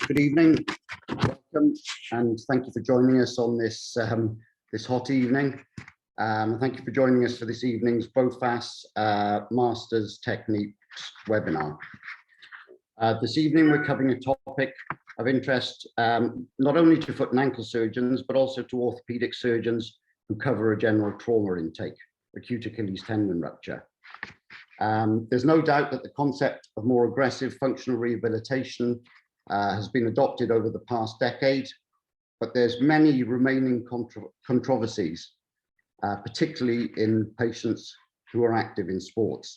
Good evening, welcome, and thank you for joining us on this this hot evening. Thank you for joining us for this evening's BOFAS Masters Techniques webinar. This evening we're covering a topic of interest not only to foot and ankle surgeons, but also to orthopedic surgeons who cover a general trauma intake, acute Achilles tendon rupture. There's no doubt that the concept of more aggressive functional rehabilitation has been adopted over the past decade, but there's many remaining controversies, particularly in patients who are active in sports.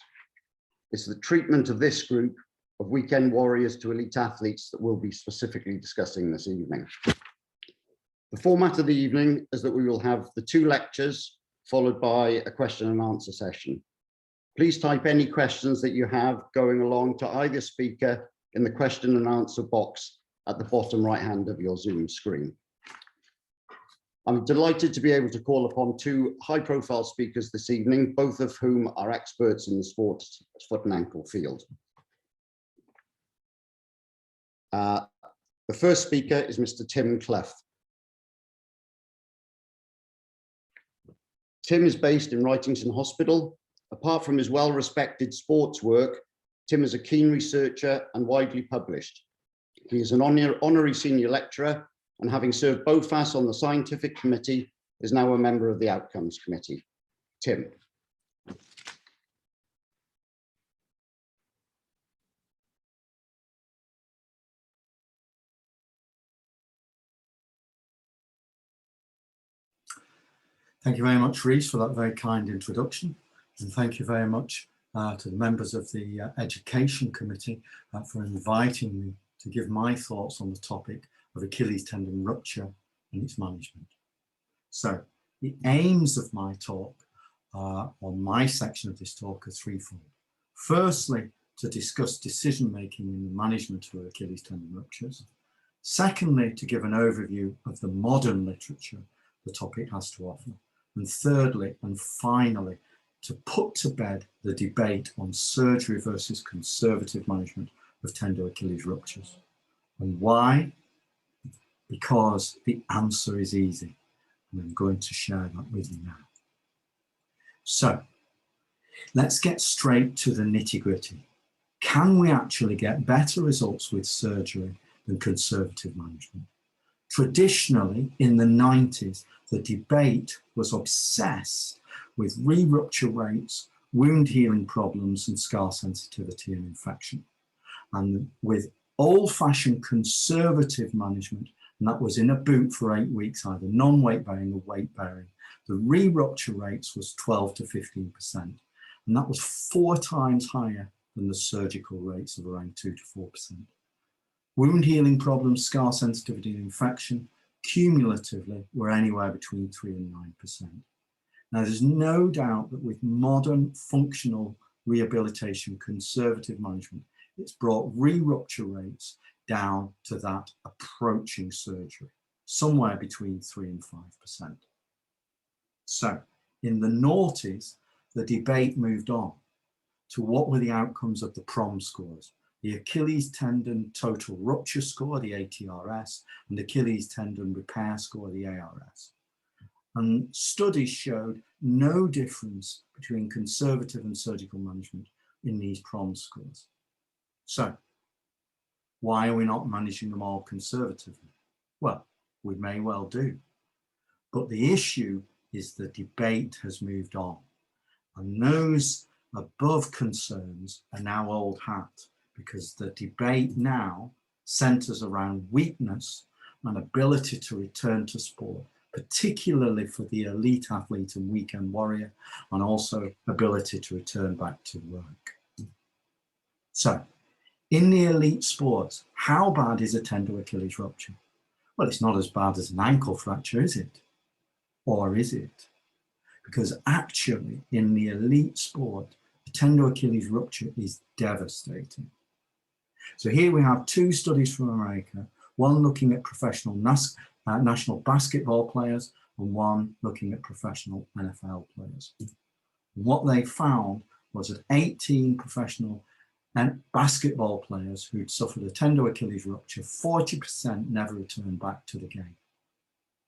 It's the treatment of this group of weekend warriors to elite athletes that we'll be specifically discussing this evening. The format of the evening is that we will have the 2 lectures followed by a question and answer session. Please type any questions that you have going along to either speaker in the question and answer box at the bottom right hand of your Zoom screen. I'm delighted to be able to call upon 2 high-profile speakers this evening, both of whom are experts in the sports foot and ankle field. The first speaker is Mr. Tim Clough. Tim is based in Wrightington Hospital. Apart from his well-respected sports work, Tim is a keen researcher and widely published. He is an honorary senior lecturer, and having served BOFAS on the scientific committee, is now a member of the outcomes committee. Tim. Thank you very much, Rhys, for that very kind introduction. And thank you very much to the members of the Education Committee for inviting me to give my thoughts on the topic of Achilles tendon rupture and its management. So the aims of my talk, or my section of this talk, are threefold. Firstly, to discuss decision-making in the management of Achilles tendon ruptures. Secondly, to give an overview of the modern literature the topic has to offer. And thirdly, and finally, to put to bed the debate on surgery versus conservative management of tender Achilles ruptures. And why? Because the answer is easy, and I'm going to share that with you now. So, let's get straight to the nitty-gritty. Can we actually get better results with surgery than conservative management? Traditionally, in the 90s, the debate was obsessed with re-rupture rates, wound healing problems, and scar sensitivity and infection. And with old-fashioned conservative management, and that was in a boot for 8 weeks, either non-weight bearing or weight bearing, the re-rupture rates was 12 to 15%. And that was 4 times higher than the surgical rates of around 2 to 4%. Wound healing problems, scar sensitivity and infection, cumulatively were anywhere between 3 and 9%. Now, there's no doubt that with modern functional rehabilitation, conservative management, it's brought re-rupture rates down to that approaching surgery, somewhere between 3 and 5%. So, in the noughties, the debate moved on to what were the outcomes of the PROM scores, the Achilles tendon total rupture score, the ATRS, and the Achilles tendon repair score, the ARS. And studies showed no difference between conservative and surgical management in these PROM scores. So, why are we not managing them all conservatively? Well, we may well do. But the issue is the debate has moved on. And those above concerns are now old hat, because the debate now centers around weakness and ability to return to sport, particularly for the elite athlete and weekend warrior, and also ability to return back to work. So, in the elite sports, how bad is a tender Achilles rupture? Well, it's not as bad as an ankle fracture, is it? Or is it? Because actually, in the elite sport, a tender Achilles rupture is devastating. So here we have 2 studies from America, one looking at professional national basketball players and one looking at professional NFL players. And what they found was that 18 professional And basketball players who'd suffered a tender Achilles rupture, 40% never returned back to the game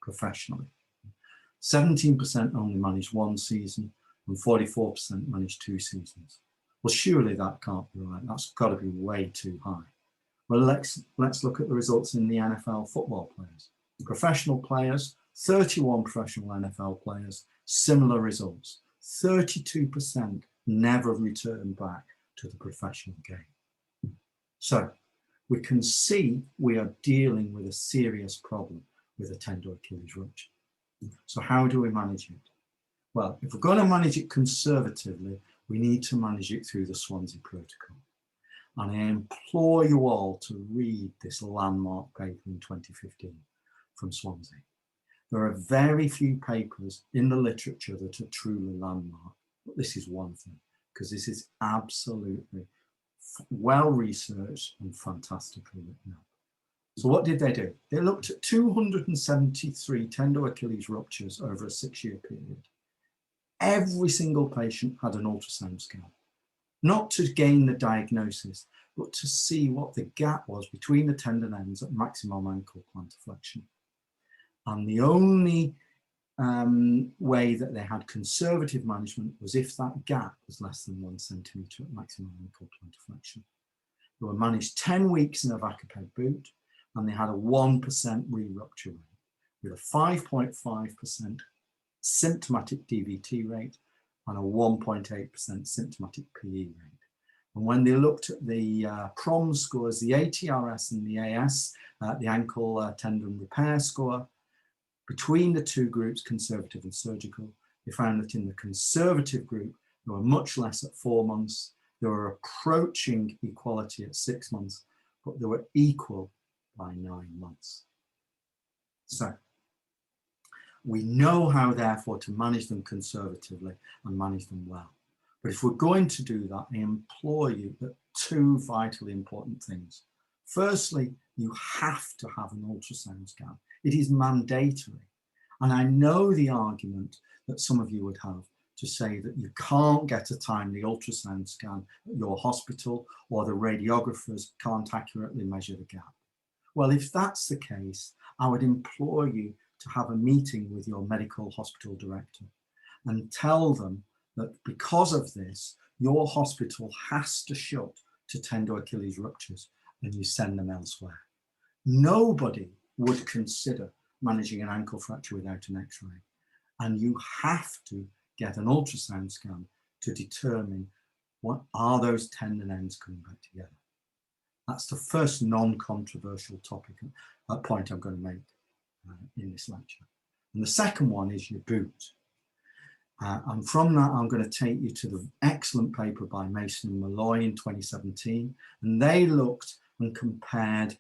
professionally. 17% only managed one season, and 44% managed 2 seasons. Well, surely that can't be right. That's got to be way too high. Well, let's look at the results in the NFL football players. Professional players, 31 professional NFL players, similar results. 32% never returned back to the professional game. So we can see we are dealing with a serious problem with a tender Achilles rupture. So how do we manage it? Well, if we're going to manage it conservatively, we need to manage it through the Swansea protocol. And I implore you all to read this landmark paper in 2015 from Swansea. There are very few papers in the literature that are truly landmark, but this is one thing, because this is absolutely well researched and fantastically written up. So what did they do? They looked at 273 tender Achilles ruptures over a 6-year period. Every single patient had an ultrasound scan, not to gain the diagnosis, but to see what the gap was between the tendon ends at maximum ankle plantar flexion. And the only way that they had conservative management was if that gap was less than 1 centimetre at maximum ankle plantar flexion. They were managed 10 weeks in a vacaped boot, and they had a 1% re-rupture rate with a 5.5% symptomatic DVT rate and a 1.8% symptomatic PE rate. And when they looked at the PROM scores, the ATRS and the AS, the ankle tendon repair score, between the two groups, conservative and surgical, they found that in the conservative group, they were much less at 4 months, they were approaching equality at 6 months, but they were equal by 9 months. So we know how, therefore, to manage them conservatively and manage them well. But if we're going to do that, I implore you that 2 vitally important things. Firstly, you have to have an ultrasound scan. It is mandatory. And I know the argument that some of you would have to say that you can't get a timely ultrasound scan at your hospital, or the radiographers can't accurately measure the gap. Well, if that's the case, I would implore you to have a meeting with your medical hospital director and tell them that because of this, your hospital has to shut to tender Achilles ruptures and you send them elsewhere. Nobody would consider managing an ankle fracture without an X-ray, and you have to get an ultrasound scan to determine what are those tendon ends coming back together. That's the first non-controversial topic, point I'm going to make in this lecture. And the second one is your boot. And from that, I'm going to take you to the excellent paper by Mason and Malloy in 2017. And they looked and compared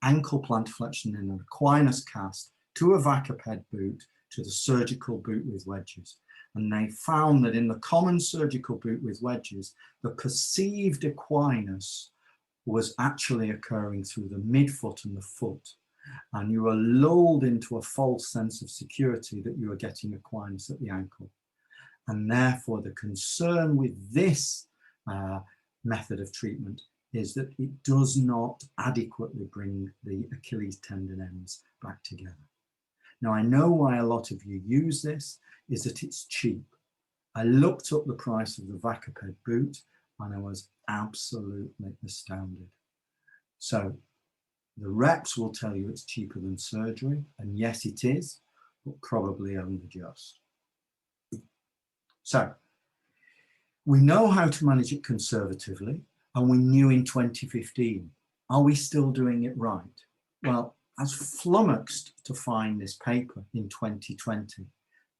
ankle plantar flexion in an Aquinas cast to a vacaped boot to the surgical boot with wedges. And they found that in the common surgical boot with wedges, the perceived Aquinas was actually occurring through the midfoot and the foot. And you were lulled into a false sense of security that you were getting Aquinas at the ankle. And therefore, the concern with this method of treatment is that it does not adequately bring the Achilles tendon ends back together. Now, I know why a lot of you use this is that it's cheap. I looked up the price of the vacaped boot and I was absolutely astounded. So the reps will tell you it's cheaper than surgery, and yes, it is, but probably only just. So we know how to manage it conservatively, and we knew in 2015. Are we still doing it right? Well, I was flummoxed to find this paper in 2020,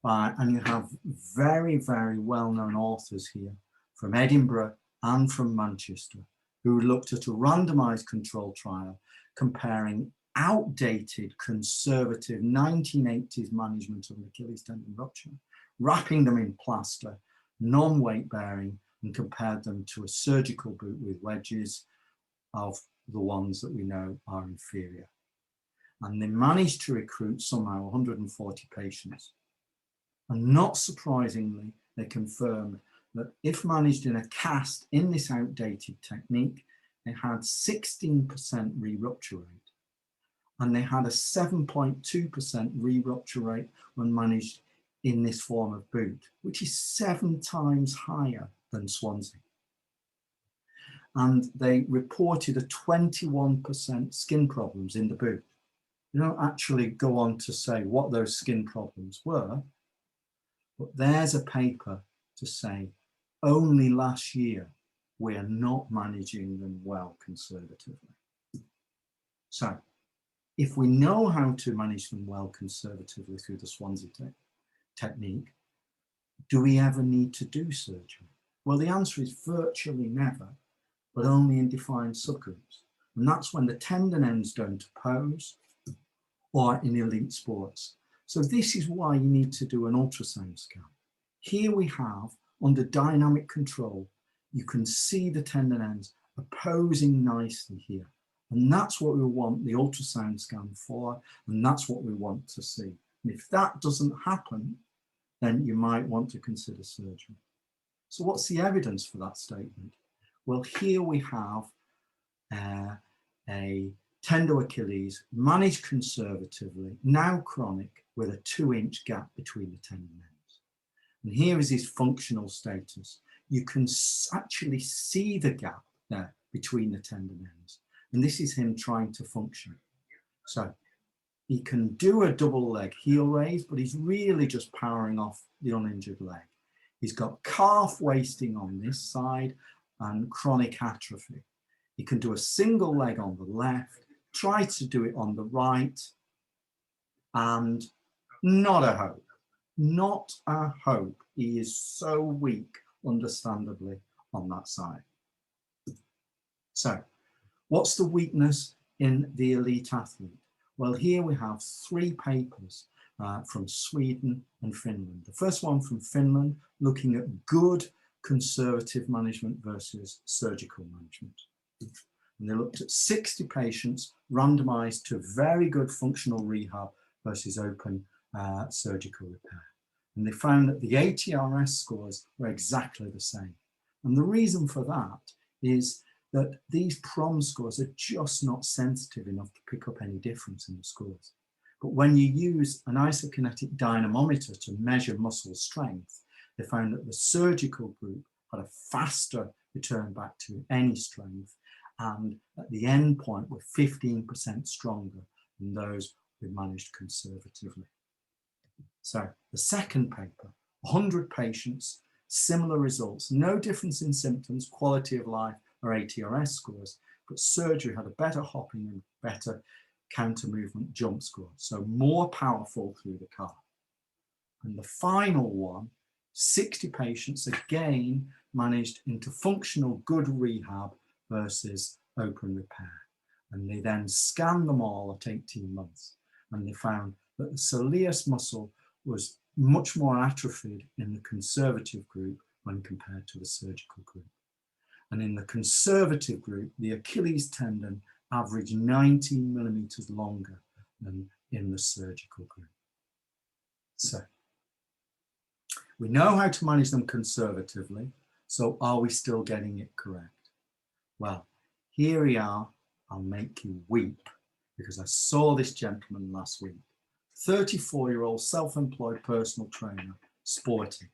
and you have very, very well-known authors here from Edinburgh and from Manchester who looked at a randomized control trial comparing outdated, conservative 1980s management of an Achilles tendon rupture, wrapping them in plaster, non-weight bearing, and compared them to a surgical boot with wedges of the ones that we know are inferior. And they managed to recruit somehow 140 patients. And not surprisingly, they confirmed that if managed in a cast in this outdated technique, they had 16% re-rupture rate. And they had a 7.2% re-rupture rate when managed in this form of boot, which is 7 times higher than Swansea. And they reported a 21% skin problems in the boot. They don't actually go on to say what those skin problems were, but there's a paper to say only last year we are not managing them well conservatively. So if we know how to manage them well conservatively through the Swansea technique, do we ever need to do surgery? Well, the answer is virtually never, but only in defined subgroups. And that's when the tendon ends don't oppose or in elite sports. So this is why you need to do an ultrasound scan. Here we have, under dynamic control, you can see the tendon ends opposing nicely here. And that's what we want the ultrasound scan for, and that's what we want to see. And if that doesn't happen, then you might want to consider surgery. So what's the evidence for that statement? Well, here we have a tendo Achilles managed conservatively, now chronic, with a 2-inch gap between the tendon ends. And here is his functional status. You can actually see the gap there between the tendon ends. And this is him trying to function. So he can do a double leg heel raise, but he's really just powering off the uninjured leg. He's got calf wasting on this side and chronic atrophy. He can do a single leg on the left, try to do it on the right, and not a hope. Not a hope. He is so weak, understandably, on that side. So what's the weakness in the elite athlete? Well, here we have 3 papers from Sweden and Finland. The first one from Finland, looking at good conservative management versus surgical management. And they looked at 60 patients randomized to very good functional rehab versus open surgical repair. And they found that the ATRS scores were exactly the same. And the reason for that is that these PROM scores are just not sensitive enough to pick up any difference in the scores. But when you use an isokinetic dynamometer to measure muscle strength, they found that the surgical group had a faster return back to any strength, and at the end point were 15% stronger than those who managed conservatively. So the second paper, 100 patients, similar results, no difference in symptoms, quality of life, or ATRS scores, but surgery had a better hopping and better counter movement jump score, so more powerful through the calf. And the final one, 60 patients again managed into functional good rehab versus open repair. And they then scanned them all at 18 months, and they found that the soleus muscle was much more atrophied in the conservative group when compared to the surgical group. And in the conservative group, the Achilles tendon averaged 19 millimeters longer than in the surgical group. So we know how to manage them conservatively. So are we still getting it correct? Well, here we are. I'll make you weep because I saw this gentleman last week. 34-year-old self-employed personal trainer, sporty,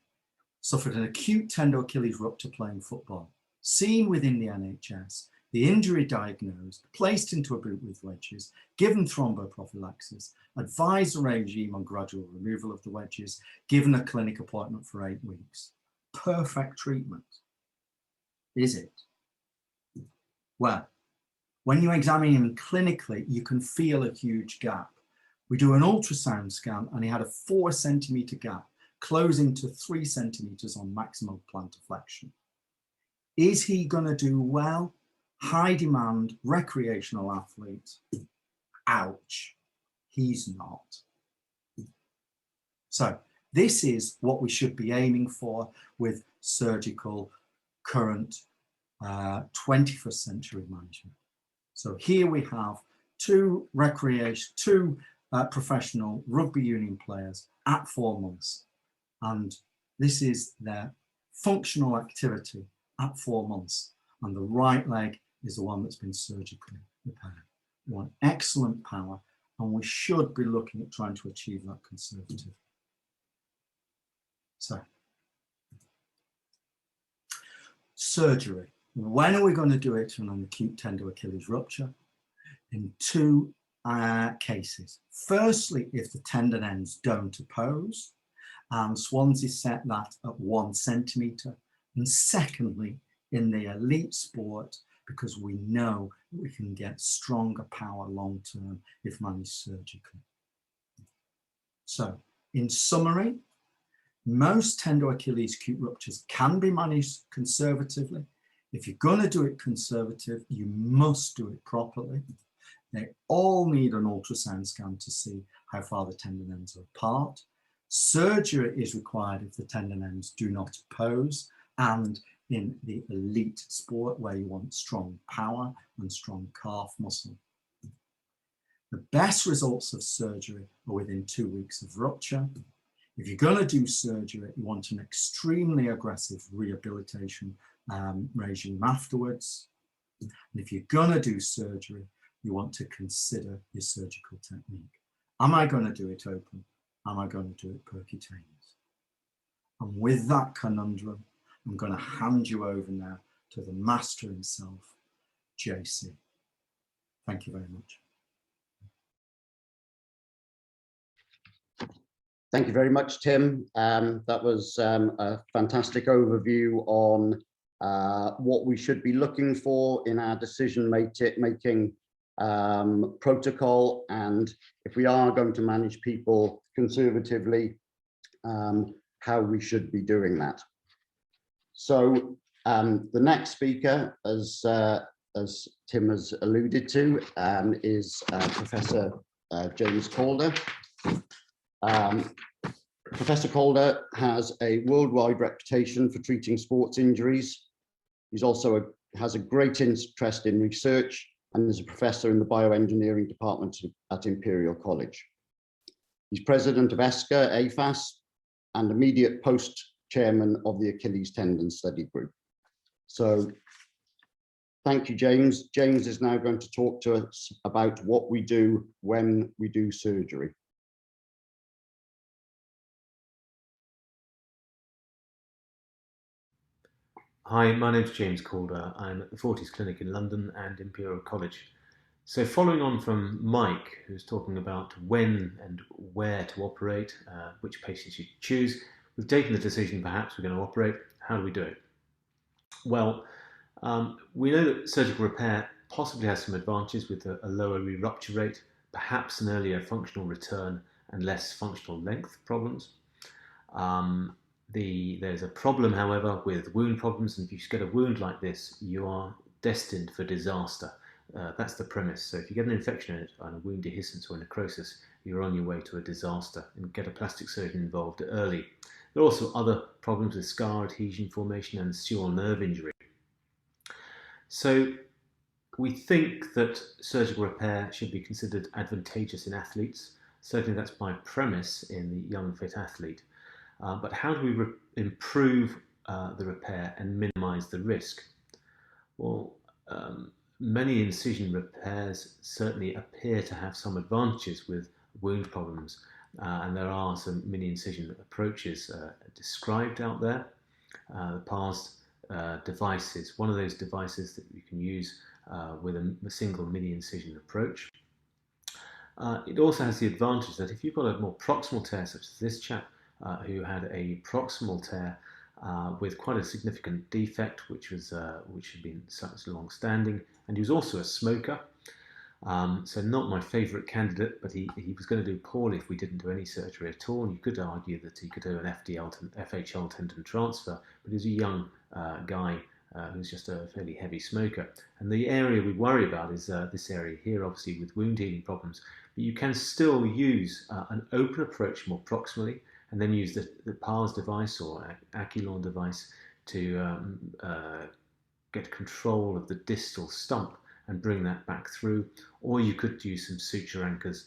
suffered an acute tendo Achilles rupture playing football. Seen within the NHS, the injury diagnosed, placed into a boot with wedges, given thromboprophylaxis, advised a regime on gradual removal of the wedges, given a clinic appointment for 8 weeks. Perfect treatment. Is it? Well, when you examine him clinically, you can feel a huge gap. We do an ultrasound scan and he had a 4 centimeter gap, closing to 3 centimeters on maximal plantar flexion. Is he going to do well? High demand, recreational athlete. Ouch, he's not. So this is what we should be aiming for with surgical current 21st century management. So here we have 2 professional rugby union players at 4 months. And this is their functional activity at 4 months, and the right leg is the one that's been surgically repaired. We want excellent power, and we should be looking at trying to achieve that conservative. So, surgery. When are we going to do it on an acute tender Achilles rupture? In two cases. Firstly, if the tendon ends don't oppose, and Swansea set that at 1 centimetre. And secondly, in the elite sport, because we know that we can get stronger power long term if managed surgically. So, in summary, most tender Achilles acute ruptures can be managed conservatively. If you're going to do it conservative, you must do it properly. They all need an ultrasound scan to see how far the tendon ends are apart. Surgery is required if the tendon ends do not oppose, and in the elite sport where you want strong power and strong calf muscle. The best results of surgery are within 2 weeks of rupture. If you're going to do surgery, you want an extremely aggressive rehabilitation regime afterwards. And if you're going to do surgery, you want to consider your surgical technique. Am I going to do it open? Am I going to do it percutaneous? And with that conundrum, I'm going to hand you over now to the master himself, JC. Thank you very much. Thank you very much, Tim. That was a fantastic overview on what we should be looking for in our decision-making protocol, and if we are going to manage people conservatively, how we should be doing that. So the next speaker, as Tim has alluded to, is Professor James Calder. Professor Calder has a worldwide reputation for treating sports injuries. He's also has a great interest in research and is a professor in the bioengineering department at Imperial College. He's president of ESCA, AFAS, and immediate post-chairman of the Achilles Tendon Study Group. So thank you, James. James is now going to talk to us about what we do when we do surgery. Hi, my name's James Calder. I'm at the Forties Clinic in London and Imperial College. So following on from Mike, who's talking about when and where to operate, which patients you choose, we've taken the decision perhaps we're going to operate. How do we do it? Well, we know that surgical repair possibly has some advantages with a lower re-rupture rate, perhaps an earlier functional return and less functional length problems. There's a problem, however, with wound problems, and if you get a wound like this, you are destined for disaster. That's the premise. So if you get an infection and a wound dehiscence or necrosis, you're on your way to a disaster, and get a plastic surgeon involved early. There are also other problems with scar adhesion formation and sural nerve injury. So we think that surgical repair should be considered advantageous in athletes. Certainly that's my premise in the young fit athlete. But how do we improve the repair and minimize the risk? Well, many incision repairs certainly appear to have some advantages with wound problems, and there are some mini incision approaches described out there. The PARS device is one of those devices that you can use with a single mini incision approach. It also has the advantage that if you've got a more proximal tear, such as this chap, who had a proximal tear with quite a significant defect, which had been such long-standing, and he was also a smoker. So not my favourite candidate, but he was going to do poorly if we didn't do any surgery at all. And you could argue that he could do an FHL tendon transfer, but he was a young guy who's just a fairly heavy smoker. And the area we worry about is this area here, obviously with wound healing problems. But you can still use an open approach more proximally, and then use the PARS device or Achilles device to get control of the distal stump and bring that back through. Or you could use some suture anchors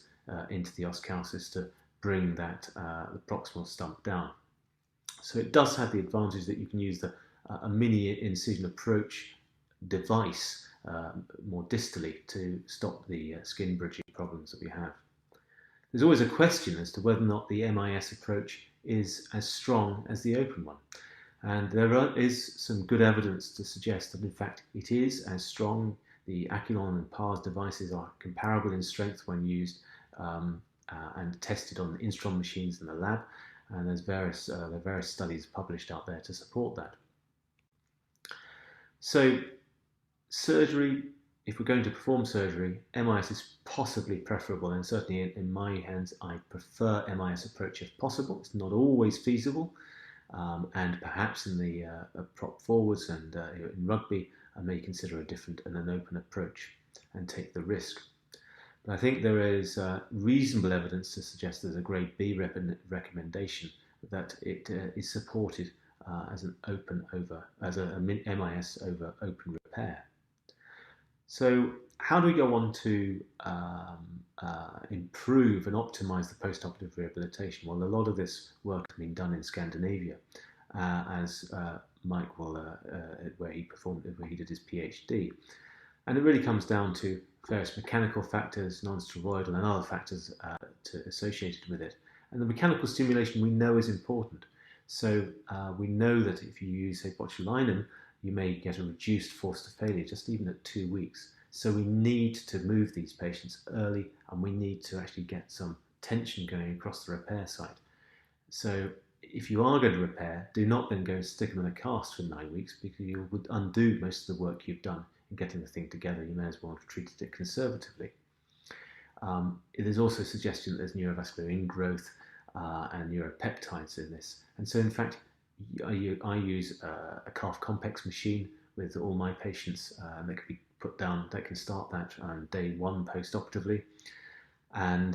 into the os calcis to bring that the proximal stump down. So it does have the advantage that you can use a mini incision approach device more distally to stop the skin bridging problems that we have. There's always a question as to whether or not the MIS approach is as strong as the open one. And there is some good evidence to suggest that in fact it is as strong. The Achilles and PARS devices are comparable in strength when used and tested on instrument machines in the lab. And there are various studies published out there to support that. So surgery, if we're going to perform surgery, MIS is possibly preferable, and certainly in my hands, I prefer MIS approach if possible. It's not always feasible, and perhaps in the prop forwards and in rugby, I may consider a different and an open approach and take the risk. But I think there is reasonable evidence to suggest there's a grade B recommendation that it is supported as an MIS over open repair. So how do we go on to improve and optimize the post-operative rehabilitation? Well, a lot of this work has been done in Scandinavia, as Mike will, where he did his PhD. And it really comes down to various mechanical factors, non-steroidal and other factors associated with it. And the mechanical stimulation we know is important. So we know that if you use, say, botulinum, you may get a reduced force to failure just even at 2 weeks. So we need to move these patients early, and we need to actually get some tension going across the repair site. So if you are going to repair, do not then go and stick them in a cast for 9 weeks, because you would undo most of the work you've done in getting the thing together. You may as well have treated it conservatively. It is also suggestion that there's neurovascular ingrowth and neuropeptides in this. And so in fact, I use a calf complex machine with all my patients that can be put down. That can start that on day 1 post-operatively, and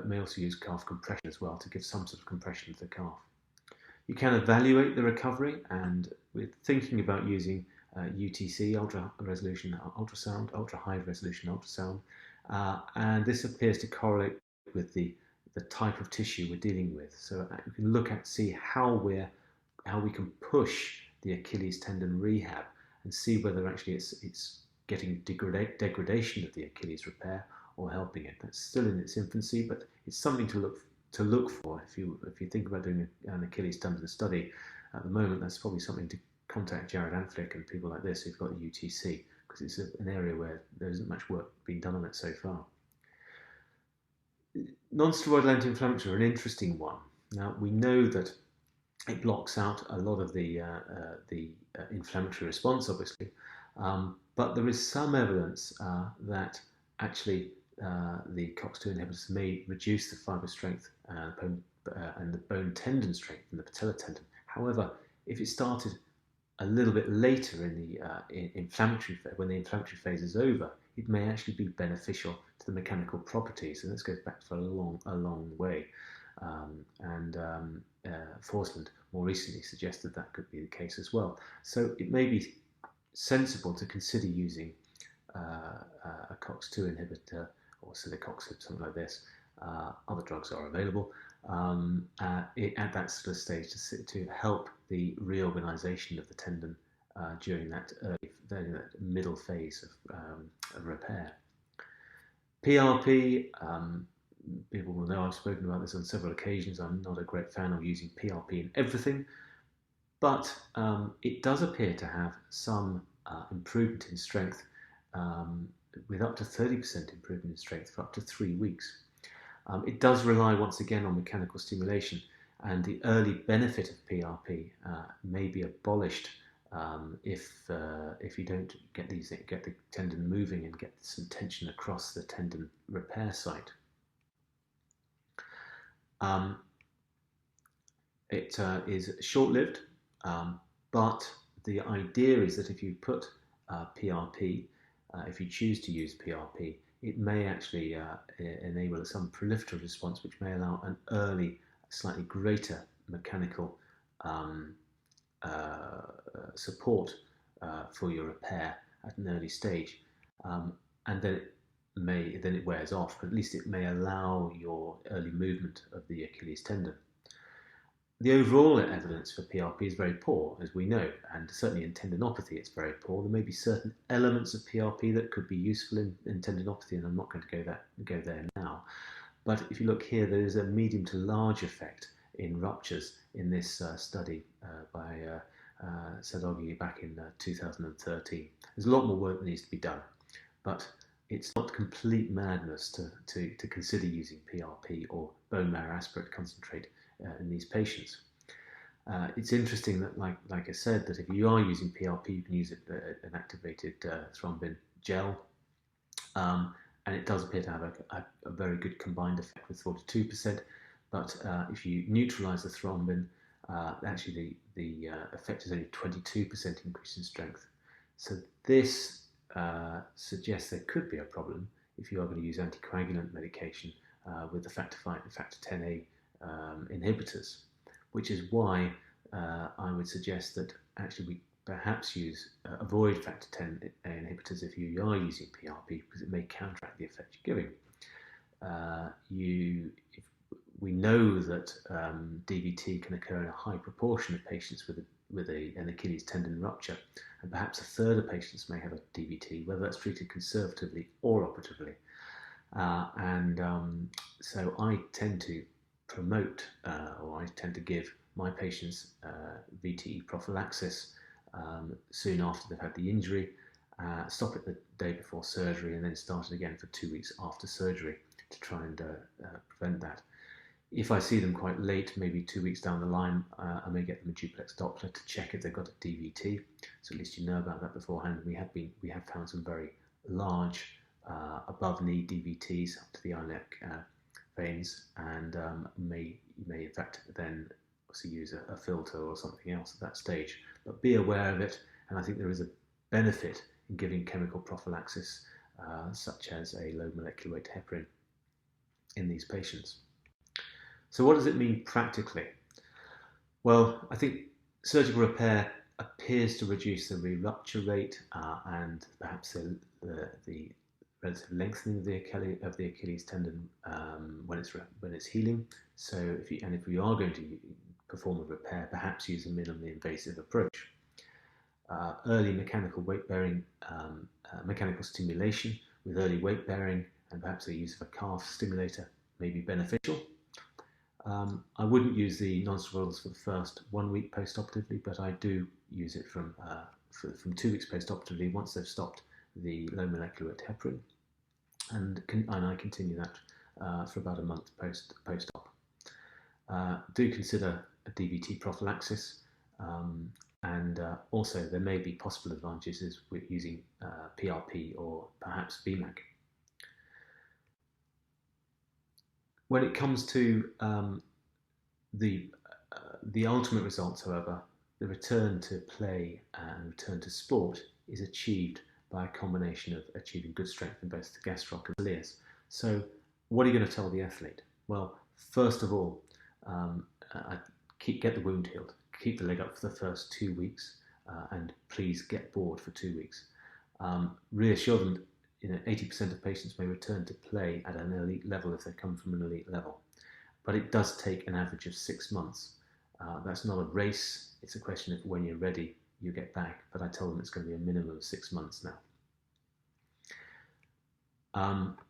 may also use calf compression as well to give some sort of compression to the calf. You can evaluate the recovery, and we're thinking about using UTC, ultra resolution ultrasound, ultra high resolution ultrasound, and this appears to correlate with the type of tissue we're dealing with. So we can look at see how we can push the Achilles tendon rehab and see whether actually it's getting degradation of the Achilles repair or helping it. That's still in its infancy, but it's something to look for if you think about doing an Achilles tendon study. At the moment, that's probably something to contact Jared Anflick and people like this who've got the UTC, because it's an area where there isn't much work being done on it so far. Non-steroidal anti-inflammatories are an interesting one. Now, we know that it blocks out a lot of the inflammatory response, obviously, but there is some evidence that actually the COX-2 inhibitors may reduce the fibre strength and the bone tendon strength in the patellar tendon. However, if it started a little bit later in the inflammatory phase, when the inflammatory phase is over, it may actually be beneficial to the mechanical properties, and this goes back for a long way. Forsland more recently suggested that could be the case as well. So it may be sensible to consider using a COX-2 inhibitor or celecoxib, something like this. Other drugs are available at that sort of stage to help the reorganization of the tendon during that middle phase of repair. PRP, people will know I've spoken about this on several occasions. I'm not a great fan of using PRP in everything, but it does appear to have some improvement in strength, with up to 30% improvement in strength for up to 3 weeks. It does rely once again on mechanical stimulation, and the early benefit of PRP may be abolished if you don't get the tendon moving and get some tension across the tendon repair site. It is short-lived, but the idea is that if you put PRP, if you choose to use PRP, it may actually enable some proliferative response, which may allow an early, slightly greater mechanical support for your repair at an early stage, and then it wears off, but at least it may allow your early movement of the Achilles tendon. The overall evidence for PRP is very poor, as we know, and certainly in tendinopathy it's very poor. There may be certain elements of PRP that could be useful in tendinopathy, and I'm not going to go there now. But if you look here, there is a medium to large effect in ruptures in this study by Sadogi back in 2013. There's a lot more work that needs to be done, but it's not complete madness to consider using PRP or bone marrow aspirate concentrate in these patients. It's interesting that, like I said, that if you are using PRP, you can use an activated thrombin gel, and it does appear to have a very good combined effect with 42%. But if you neutralize the thrombin, actually the effect is only 22% increase in strength. So this suggests there could be a problem if you are going to use anticoagulant medication with the factor 10A inhibitors, which is why I would suggest that actually we perhaps avoid factor 10 inhibitors if you are using PRP, because it may counteract the effect you're giving. We know that DVT can occur in a high proportion of patients with an Achilles tendon rupture, and perhaps a third of patients may have a DVT, whether that's treated conservatively or operatively. So I tend to promote, or I tend to give my patients VTE prophylaxis soon after they've had the injury, stop it the day before surgery, and then start it again for 2 weeks after surgery to try and prevent that. If I see them quite late, maybe 2 weeks down the line, I may get them a duplex Doppler to check if they've got a DVT. So at least you know about that beforehand. We have found some very large above knee DVTs up to the iliac veins, and may in fact then obviously use a filter or something else at that stage. But be aware of it, and I think there is a benefit in giving chemical prophylaxis such as a low molecular weight heparin in these patients. So what does it mean practically? Well, I think surgical repair appears to reduce the re-rupture rate and perhaps the relative lengthening of the Achilles tendon when it's healing. So if you are going to perform a repair, perhaps use a minimally invasive approach. Early mechanical weight bearing, mechanical stimulation with early weight bearing, and perhaps the use of a calf stimulator may be beneficial. I wouldn't use the non-steroidals for the first 1 week post-operatively, but I do use it from 2 weeks post-operatively once they've stopped the low molecular weight heparin, and I continue that for about a month post-op. Do consider a DVT prophylaxis, and also there may be possible advantages with using PRP or perhaps BMAC. When it comes to the ultimate results, however, the return to play and return to sport is achieved by a combination of achieving good strength in both the gastroc and ilias. So what are you going to tell the athlete? Well, first of all, get the wound healed. Keep the leg up for the first 2 weeks, and please get bored for 2 weeks. Reassure them that 80% of patients may return to play at an elite level if they come from an elite level. But it does take an average of 6 months. That's not a race. It's a question of when you're ready, you get back. But I tell them it's going to be a minimum of 6 months now.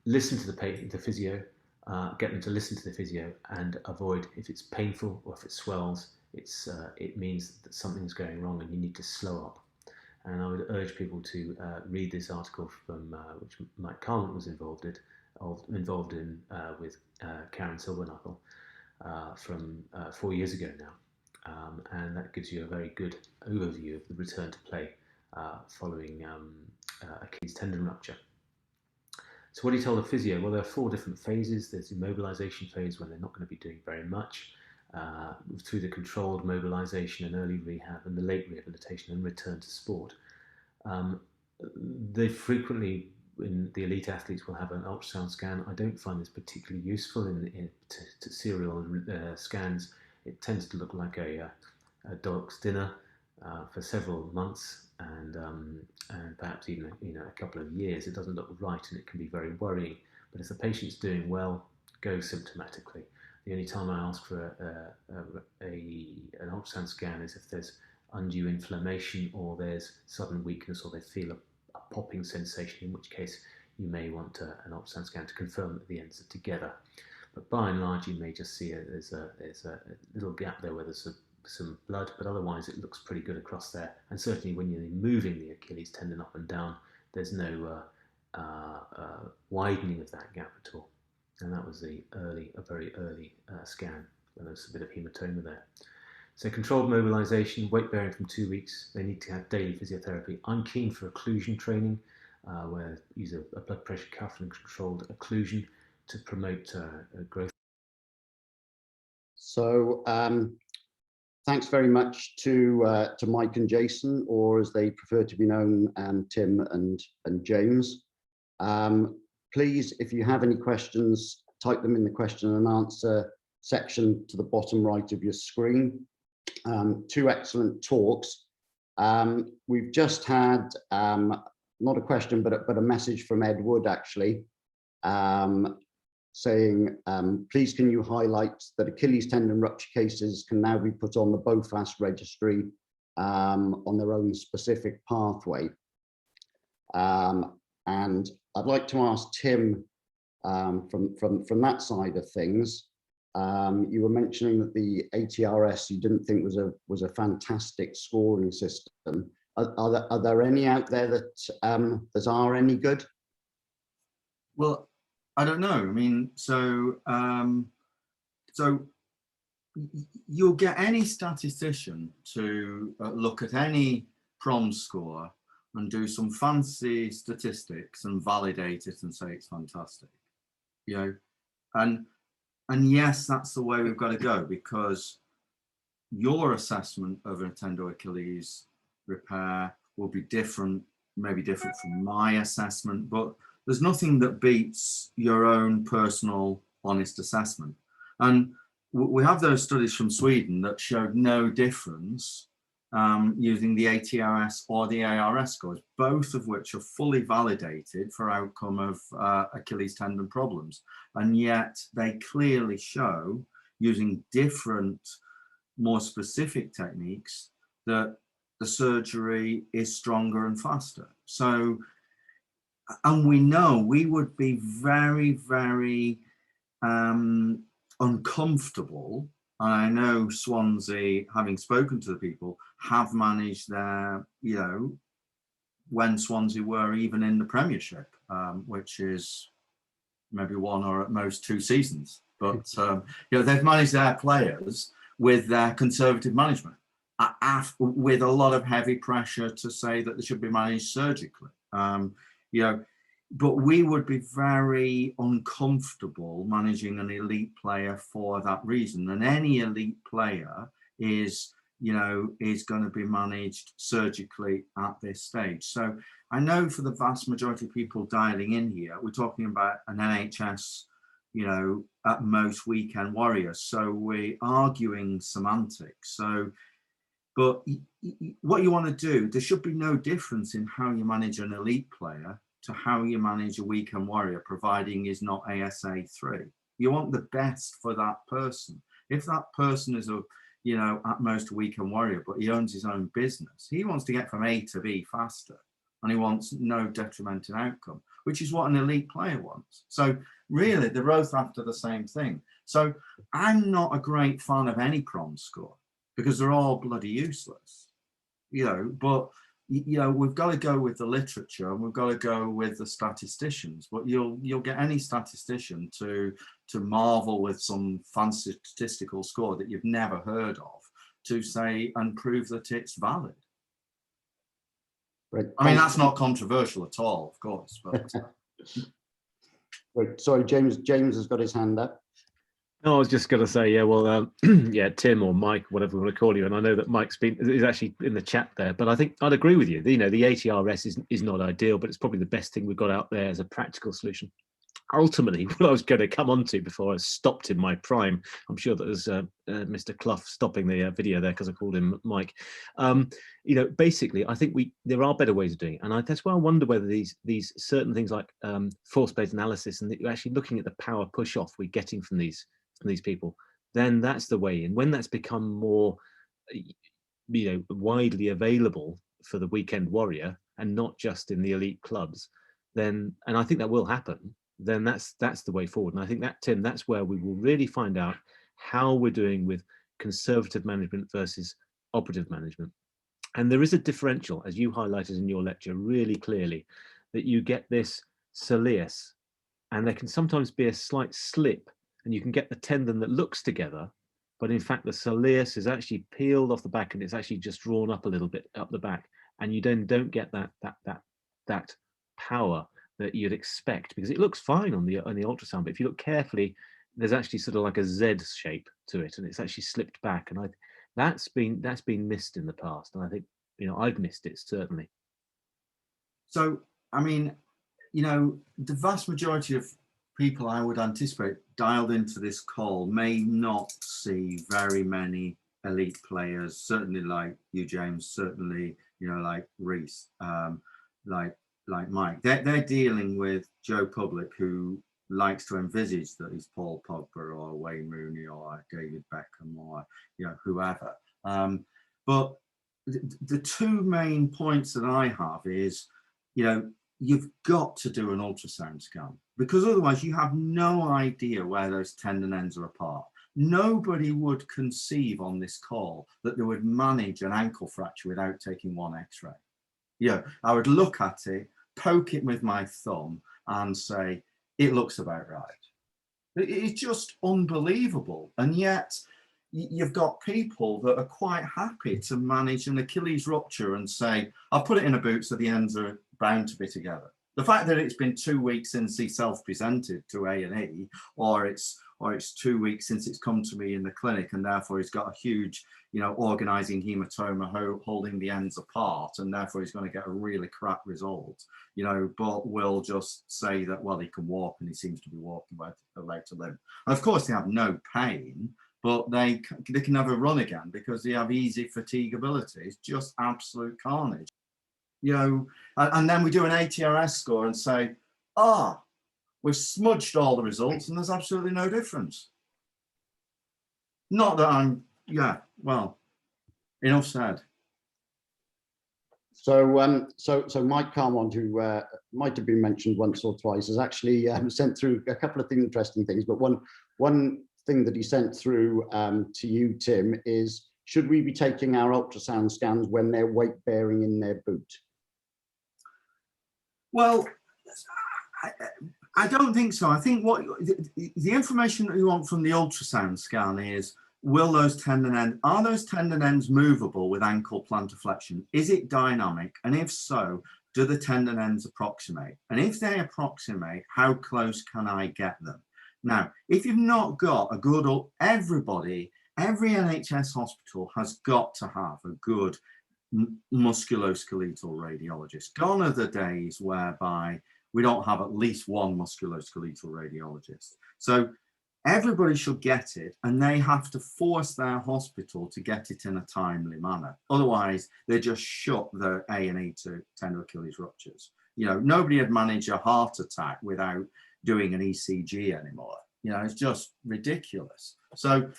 Listen to the physio. Get them to listen to the physio and avoid, if it's painful or if it swells, it means that something's going wrong and you need to slow up. And I would urge people to read this article from which Mike Carlin was involved in with Karen Silverknuckle from 4 years ago now, and that gives you a very good overview of the return to play following Achilles tendon rupture. So what do you tell the physio? Well, there are 4 different phases. There's the immobilization phase when they're not going to be doing very much, through the controlled mobilization and early rehab, and the late rehabilitation and return to sport. They frequently, in the elite athletes, will have an ultrasound scan. I don't find this particularly useful to serial scans. It tends to look like a dog's dinner for several months and perhaps even a couple of years. It doesn't look right, and it can be very worrying. But if the patient's doing well, go symptomatically. The only time I ask for an ultrasound scan is if there's undue inflammation or there's sudden weakness or they feel a popping sensation, in which case you may want an ultrasound scan to confirm that the ends are together. But by and large, you may just see there's a little gap there where there's some blood, but otherwise it looks pretty good across there. And certainly when you're moving the Achilles tendon up and down, there's no widening of that gap at all. And that was a very early scan when there was a bit of hematoma there. So controlled mobilization, weight bearing from 2 weeks. They need to have daily physiotherapy. I'm keen for occlusion training, where use a blood pressure cuff and controlled occlusion to promote growth. So thanks very much to Mike and Jason, or as they prefer to be known, Tim and James. Please, if you have any questions, type them in the question and answer section to the bottom right of your screen. Two excellent talks. We've just had not a question, but a message from Ed Wood, actually, saying, please can you highlight that Achilles tendon rupture cases can now be put on the BOFAS registry on their own specific pathway. And I'd like to ask Tim from that side of things. You were mentioning that the ATRS you didn't think was a fantastic scoring system. Are there any out there that are any good? Well, I don't know. I mean, so you'll get any statistician to look at any prom score and do some fancy statistics and validate it and say it's fantastic, you know, and yes, that's the way we've got to go, because your assessment of a tendo Achilles repair will be different, maybe different from my assessment, but there's nothing that beats your own personal honest assessment. And we have those studies from Sweden that showed no difference using the ATRS or the ARS scores, both of which are fully validated for outcome of Achilles tendon problems. And yet they clearly show, using different, more specific techniques, that the surgery is stronger and faster. So, and we know we would be very, very uncomfortable. And I know Swansea, having spoken to the people, have managed their, you know, when Swansea were even in the Premiership, which is maybe 1 or at most 2 seasons. But, you know, they've managed their players with their conservative management, with a lot of heavy pressure to say that they should be managed surgically. You know, but we would be very uncomfortable managing an elite player for that reason. And any elite player is, you know, is going to be managed surgically at this stage. So I know for the vast majority of people dialing in here, we're talking about an NHS, you know, at most weekend warrior. So we're arguing semantics. So, but what you want to do, there should be no difference in how you manage an elite player to how you manage a weekend warrior, providing he's not ASA 3. You want the best for that person. If that person is a, you know, at most a weekend warrior, but he owns his own business, he wants to get from A to B faster, and he wants no detrimental outcome, which is what an elite player wants. So really, they're both after the same thing. So I'm not a great fan of any prom score because they're all bloody useless, you know, but you know, we've got to go with the literature and we've got to go with the statisticians, but you'll get any statistician to marvel with some fancy statistical score that you've never heard of to say and prove that it's valid. Right. I mean, that's not controversial at all, of course. But Wait, sorry, James has got his hand up. No, I was just going to say, yeah, well, yeah, Tim or Mike, whatever we want to call you, and I know that Mike's is actually in the chat there, but I think I'd agree with you. You know, the ATRS is not ideal, but it's probably the best thing we've got out there as a practical solution. Ultimately, what I was going to come on to before I stopped in my prime, I'm sure that was Mr. Clough stopping the video there because I called him Mike. You know, basically, I think there are better ways of doing it, and that's why I wonder whether these certain things like force-based analysis and that you're actually looking at the power push-off we're getting from these these people, then that's the way in. When that's become more, widely available for the weekend warrior and not just in the elite clubs, then, and I think that will happen, then that's the way forward. And I think that, Tim, that's where we will really find out how we're doing with conservative management versus operative management. And there is a differential, as you highlighted in your lecture really clearly, that you get this soleus, and there can sometimes be a slight slip, and you can get the tendon that looks together, but in fact the soleus is actually peeled off the back and it's actually just drawn up a little bit up the back, and you then don't get that power that you'd expect, because it looks fine on the ultrasound, but if you look carefully, there's actually sort of like a Z shape to it, and it's actually slipped back, and that's been missed in the past, and I think I've missed it certainly. So I mean, the vast majority of people I would anticipate dialed into this call may not see very many elite players, certainly like you, James, certainly like Rhys, like Mike. They're dealing with Joe Public, who likes to envisage that he's Paul Pogba or Wayne Rooney or David Beckham or whoever. But the two main points that I have is, you've got to do an ultrasound scan, because otherwise you have no idea where those tendon ends are apart. Nobody would conceive on this call that they would manage an ankle fracture without taking one x-ray. I would look at it, poke it with my thumb and say, it looks about right. It's just unbelievable. And yet you've got people that are quite happy to manage an Achilles rupture and say, I'll put it in a boot so the ends are bound to be together. The fact that it's been 2 weeks since he self-presented to A&E, or it's 2 weeks since it's come to me in the clinic, and therefore he's got a huge, organizing hematoma holding the ends apart, and therefore he's going to get a really crap result, but we'll just say that, well, he can walk and he seems to be walking with a leg to limb. And of course they have no pain, but they can never run again because they have easy fatigability. It's just absolute carnage. And then we do an ATRS score and say, we've smudged all the results and there's absolutely no difference. Not that enough said. So Mike Carmond, who might have been mentioned once or twice, has actually sent through a couple of interesting things, but one thing that he sent through to you, Tim, is, should we be taking our ultrasound scans when they're weight bearing in their boot? Well, I don't think so. I think what the information that you want from the ultrasound scan is, are those tendon ends movable with ankle plantar flexion? Is it dynamic? And if so, do the tendon ends approximate? And if they approximate, how close can I get them? Now, if you've not got a good, every NHS hospital has got to have a good musculoskeletal radiologist. Gone are the days whereby we don't have at least one musculoskeletal radiologist. So everybody should get it, and they have to force their hospital to get it in a timely manner. Otherwise, they just shut their A&E to tender Achilles ruptures. Nobody would manage a heart attack without doing an ECG anymore. It's just ridiculous. So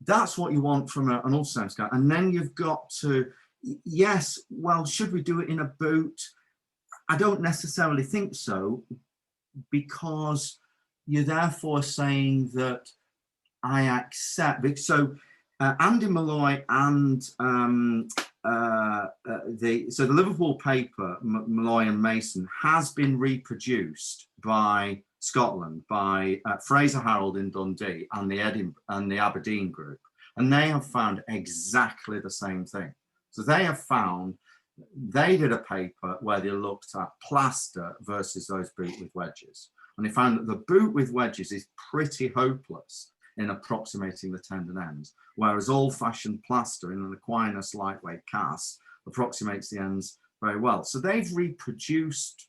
that's what you want from an ultrasound scan. And then you've got to, yes, well, should we do it in a boot? I don't necessarily think so, because you're therefore saying that I accept. So Andy Malloy and the Liverpool paper, Malloy and Mason, has been reproduced by Scotland, by Fraser Harold in Dundee and the Aberdeen group, and they have found exactly the same thing. So they did a paper where they looked at plaster versus those boot with wedges, and they found that the boot with wedges is pretty hopeless in approximating the tendon ends, whereas old-fashioned plaster in an Aquinas lightweight cast approximates the ends very well. So they've reproduced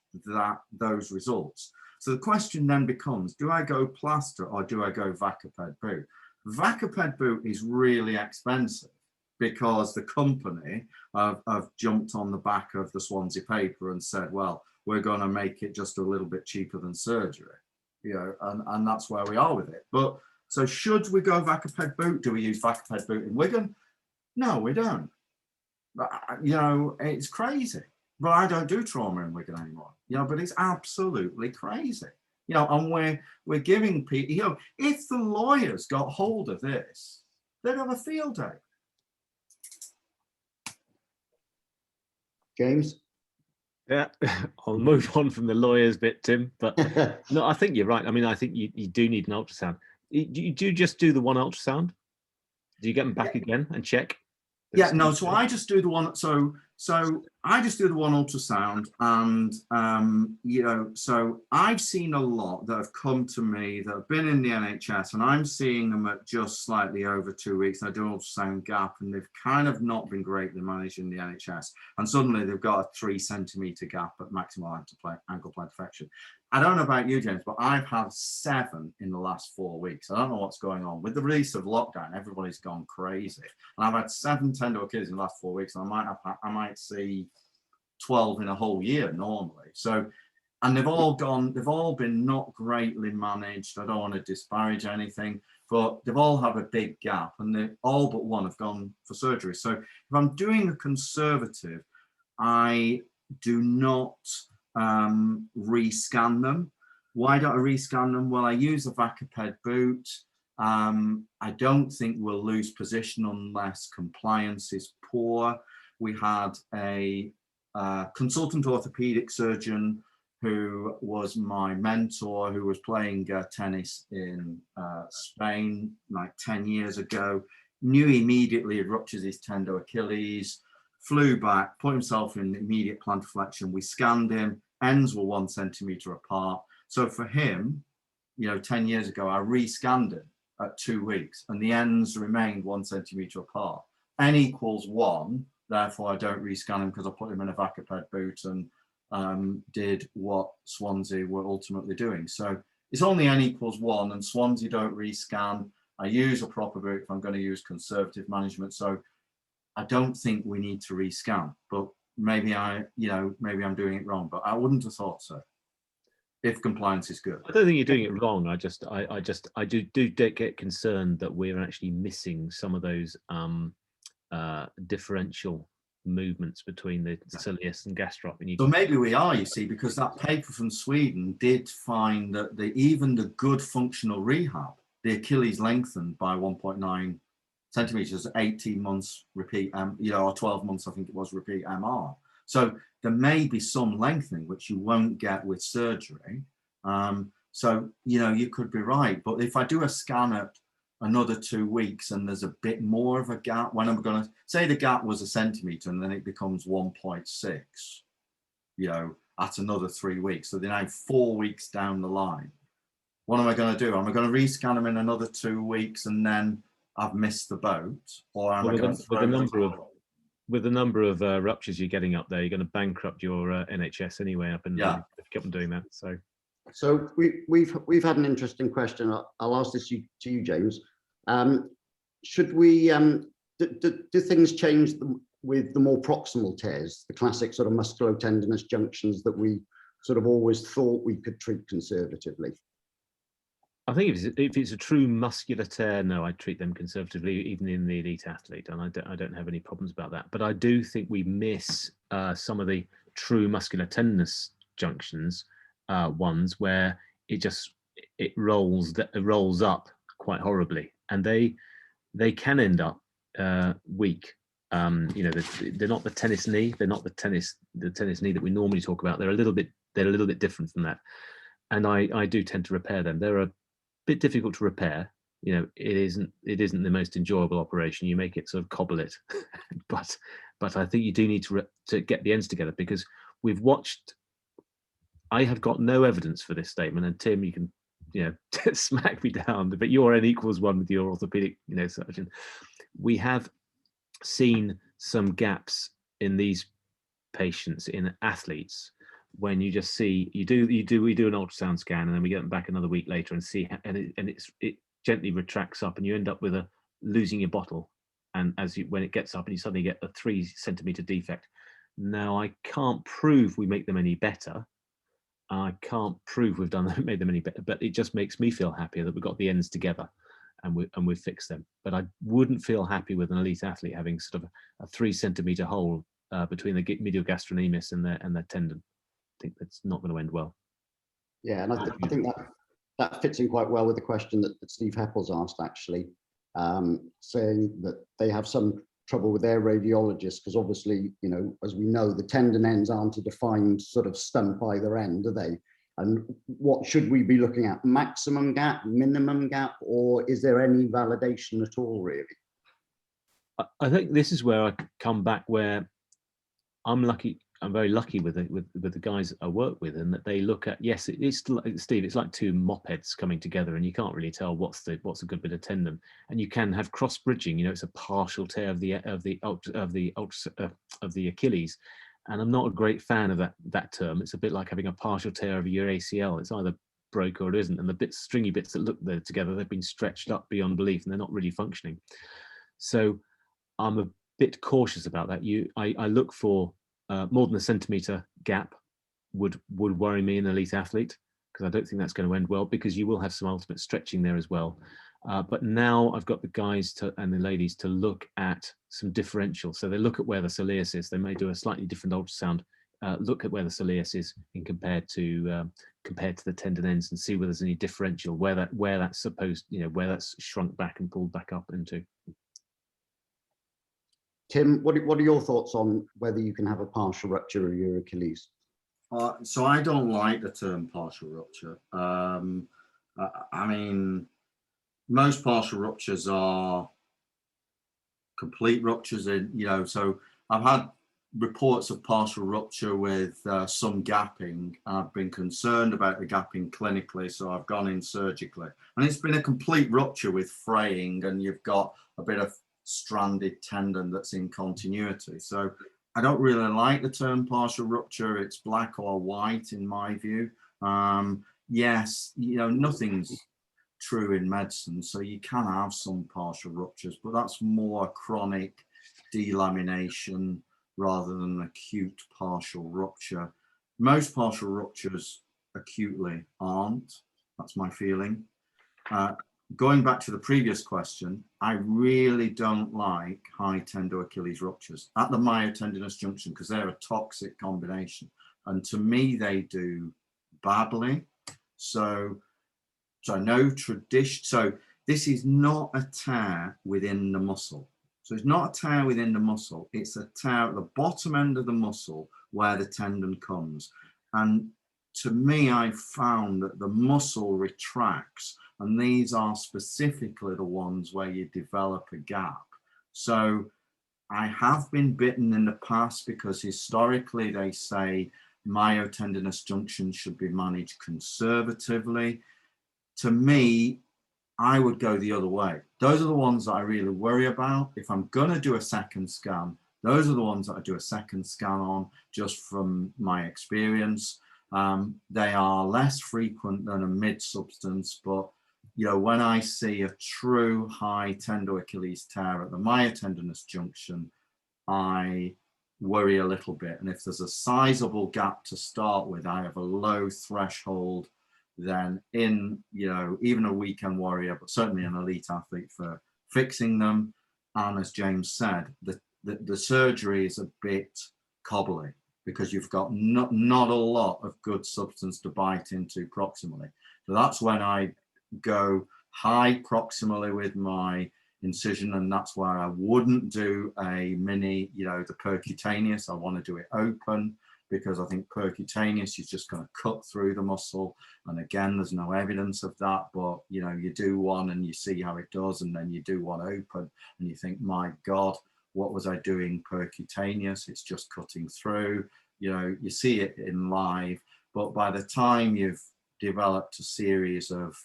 those results. So the question then becomes, do I go plaster or do I go Vacaped boot? Vacaped boot is really expensive because the company have jumped on the back of the Swansea paper and said, well, we're going to make it just a little bit cheaper than surgery, and that's where we are with it. But So should we go Vacaped boot? Do we use Vacaped boot in Wigan? No, we don't. You know, it's crazy. But I don't do trauma in Wigan anymore. You know, but it's absolutely crazy. You know, and we're giving people, you know, if the lawyers got hold of this, they'd have a field day. James? Yeah, I'll move on from the lawyers bit, Tim. But no, I think you're right. I mean, I think you do need an ultrasound. Do you just do the one ultrasound? Do you get them back again and check? Yeah, no, so I just do the one, so I just do the one ultrasound, and you know, so I've seen a lot that have come to me that have been in the NHS, and I'm seeing them at just slightly over 2 weeks. I do an ultrasound gap, and they've kind of not been greatly managed in the NHS, and suddenly they've got a 3 centimetre gap at maximal ankle plate flexion. I don't know about you, James, but I've had 7 in the last 4 weeks. I don't know what's going on. With the release of lockdown, everybody's gone crazy. And I've had 7 tendon Achilles in the last 4 weeks, and I might see 12 in a whole year normally. So, and they've all been not greatly managed. I don't want to disparage anything, but they've all had a big gap, and they all but one have gone for surgery. So if I'm doing a conservative, I do not rescan them. Why don't I rescan them? Well, I use a Vacaped boot. I don't think we'll lose position unless compliance is poor. We had a consultant orthopedic surgeon who was my mentor, who was playing tennis in Spain like 10 years ago, knew immediately he ruptured his tendon Achilles, flew back, put himself in immediate plantar flexion. We scanned him, ends were 1 centimetre apart. So for him, you know, 10 years ago, I rescanned him at 2 weeks, and the ends remained 1 centimetre apart. N equals 1, therefore I don't rescan him because I put him in a Vacaped boot and did what Swansea were ultimately doing. So it's only N equals 1, and Swansea don't rescan. I use a proper boot if I'm going to use conservative management. So I don't think we need to rescan, but maybe maybe I'm doing it wrong, but I wouldn't have thought so if compliance is good. I don't think you're doing it wrong. I do get concerned that we're actually missing some of those differential movements between the soleus and gastroc. So maybe we are, you see, because that paper from Sweden did find that even the good functional rehab, the Achilles lengthened by 1.9 centimeters, 18 months repeat, or 12 months, I think it was, repeat MR. So there may be some lengthening, which you won't get with surgery. So, you know, you could be right. But if I do a scan at another 2 weeks and there's a bit more of a gap, when I'm going to say the gap was 1 centimetre and then it becomes 1.6, you know, at another 3 weeks. So they're now 4 weeks down the line. What am I going to do? Am I going to rescan them in another 2 weeks and then I've missed the boat? Or am I going to throw with the number of ruptures you're getting up there, you're going to bankrupt your NHS anyway up and if you keep on doing that. So we've had an interesting question. I'll ask this to you, James. Should we do things change with the more proximal tears, the classic sort of musculotendinous junctions that we sort of always thought we could treat conservatively? I think if it's a true muscular tear, no, I treat them conservatively, even in the elite athlete, and I don't have any problems about that. But I do think we miss some of the true muscular tendinous junctions, ones where it rolls up quite horribly, and they can end up weak. You know, they're not the tennis knee. They're not the tennis knee that we normally talk about. They're a little bit different from that, and I do tend to repair them. They're a bit difficult to repair. You know, it isn't the most enjoyable operation. You make it sort of cobble it, but I think you do need to get the ends together, because we've watched. I have got no evidence for this statement, and Tim, you can, you know, smack me down, but you're N equals 1 with your orthopedic, you know, surgeon. We have seen some gaps in these patients, in athletes, when you just see we do an ultrasound scan, and then we get them back another week later and see, and it gently retracts up, and you end up with losing your bottle, and when it gets up, and you suddenly get a 3 centimetre defect. Now, I can't prove we make them any better. I can't prove we've made them any better, but it just makes me feel happier that we've got the ends together. and we fix them. But I wouldn't feel happy with an elite athlete having sort of a 3 centimetre hole between the medial gastrocnemius and their tendon. I think that's not going to end well. Yeah, and I think that fits in quite well with the question that Steve Heppel's asked, actually, saying that they have some trouble with their radiologists because obviously, you know, as we know, the tendon ends aren't a defined sort of stump either end, are they? And what should we be looking at? Maximum gap, minimum gap, or is there any validation at all, really? I think this is where I come back where I'm very lucky with the guys I work with, and that they look at, yes, it's like, Steve, it's like 2 mopeds coming together, and you can't really tell what's a good bit of tendon, and you can have cross bridging. You know, it's a partial tear of the Achilles, and I'm not a great fan of that term. It's a bit like having a partial tear of your ACL. It's either broke or it isn't, and the stringy bits that look there together, they've been stretched up beyond belief, and they're not really functioning. So I'm a bit cautious about that. I look for more than a centimetre gap would worry me in an elite athlete, because I don't think that's going to end well, because you will have some ultimate stretching there as well. But now I've got the guys and the ladies to look at some differential. So they look at where the soleus is. They may do a slightly different ultrasound, look at where the soleus is compared to the tendon ends, and see whether there's any differential, where that's supposed, you know, where that's shrunk back and pulled back up into. Tim, what are your thoughts on whether you can have a partial rupture of your Achilles? So I don't like the term partial rupture. I mean, most partial ruptures are complete ruptures you know, so I've had reports of partial rupture with some gapping. I've been concerned about the gapping clinically, so I've gone in surgically. And it's been a complete rupture with fraying, and you've got a bit of stranded tendon that's in continuity. So I don't really like the term partial rupture. It's black or white in my view. Yes, you know, nothing's true in medicine, so you can have some partial ruptures, but that's more chronic delamination rather than acute partial rupture. Most partial ruptures acutely aren't. That's my feeling. Going back to the previous question, I really don't like high tendo Achilles ruptures at the myotendinous junction, because they're a toxic combination, and to me they do badly. So no tradition. So this is not a tear within the muscle. So it's not a tear within the muscle. It's a tear at the bottom end of the muscle where the tendon comes. And to me, I found that the muscle retracts, and these are specifically the ones where you develop a gap. So I have been bitten in the past, because historically they say myotendinous junctions should be managed conservatively. To me, I would go the other way. Those are the ones that I really worry about. If I'm going to do a second scan, those are the ones that I do a second scan on, just from my experience. They are less frequent than a mid-substance, but you know, when I see a true high tendo Achilles tear at the myotendinous junction, I worry a little bit. And if there's a sizable gap to start with, I have a low threshold, then in, you know, even a weekend warrior, but certainly an elite athlete, for fixing them. And as James said, the surgery is a bit cobbly, because you've got not a lot of good substance to bite into proximally. So that's when I go high proximally with my incision, and that's where I wouldn't do a mini, you know, the percutaneous. I want to do it open, because I think percutaneous is just going to cut through the muscle. And again, there's no evidence of that, but you know, you do one and you see how it does, and then you do one open and you think, my God, what was I doing percutaneous? It's just cutting through. You know, you see it in live, but by the time you've developed a series of,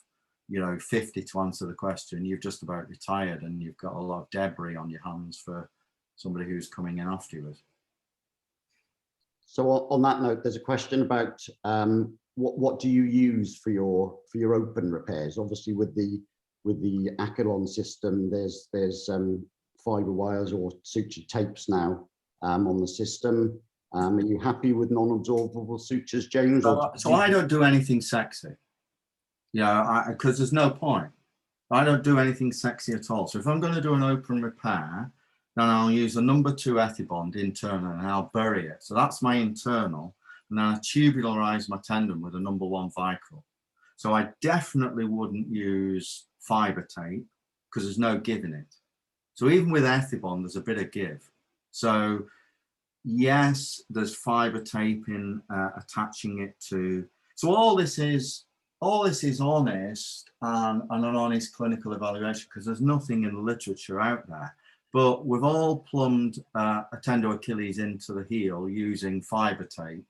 you know, 50 to answer the question, you've just about retired, and you've got a lot of debris on your hands for somebody who's coming in afterwards. So on that note, there's a question about what do you use for your open repairs? Obviously, with the Achilles system, there's fiber wires or suture tapes now on the system. Are you happy with non-absorbable sutures, James? So I don't do anything sexy, you know, because there's no point. I don't do anything sexy at all. So if I'm going to do an open repair, then I'll use a number 2 Ethibond internal and I'll bury it. So that's my internal. And then I tubularize my tendon with a number 1 Vicryl. So I definitely wouldn't use fiber tape because there's no give in it. So even with Ethibond, there's a bit of give. So yes, there's fiber tape in attaching it to. So all this is honest and an honest clinical evaluation, because there's nothing in the literature out there. But we've all plumbed a tendo Achilles into the heel using fiber tape